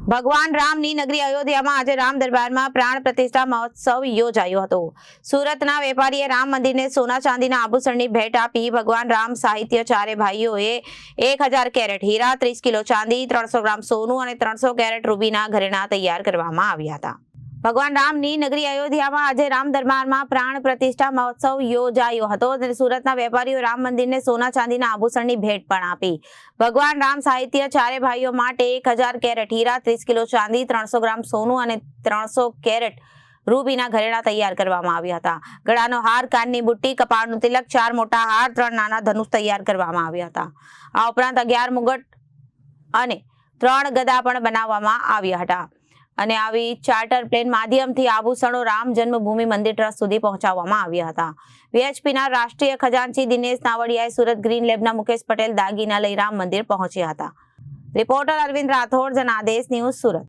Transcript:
ભગવાન રામની નગરી અયોધ્યામાં આજે રામ દરબારમાં પ્રાણ પ્રતિષ્ઠા મહોત્સવ યોજાયો હતો। સુરતના વેપારીએ રામ મંદિરને સોના ચાંદીના આભૂષણની ભેટ આપી। ભગવાન રામ સાહિત્ય ચારે ભાઈઓએ 1000 કેરેટ હીરા, 30 કિલો ચાંદી, 300 ગ્રામ સોનું અને 300 કેરેટ રૂબીના ઘરેણાં તૈયાર કરવામાં આવ્યા હતા। ભગવાન રામની નગરી અયોધ્યામાં આજે રામ દરબારમાં પ્રાણ પ્રતિષ્ઠા મહોત્સવ યોજાયો હતો। સુરતના વેપારીઓ રામ મંદિરને સોના ચાંદીના આભૂષણની ભેટ પણ આપી। ભગવાન રામ સાહિત્ય ચારે ભાઈઓ માટે 1000 કેરેટ હીરા, 30 કિલો ચાંદી, 300 ગ્રામ સોનું અને 300 કેરેટ રૂબીના ઘરેણાં તૈયાર કરવામાં આવ્યા હતા। ગળાનો હાર, કાનની બુટ્ટી, કપાળનું તિલક, 4 મોટા હાર, 3 નાના ધનુષ તૈયાર કરવામાં આવ્યા હતા। આ ઉપરાંત 11 મુગટ અને 3 ગદા પણ બનાવવામાં આવ્યા હતા અને આવી ચાર્ટર પ્લેન માધ્યમથી આભૂષણો રામ જન્મભૂમિ મંદિર ટ્રસ્ટ સુધી પહોંચાડવામાં આવ્યા હતા। વીએચપીના રાષ્ટ્રીય ખજાનચી દિનેશ નાવડિયાએ સુરત ગ્રીન લેબના મુકેશ પટેલ દાગીના લઈ રામ મંદિર પહોંચ્યા હતા। Reporter Arvind Rathod, Janadesh news, Surat.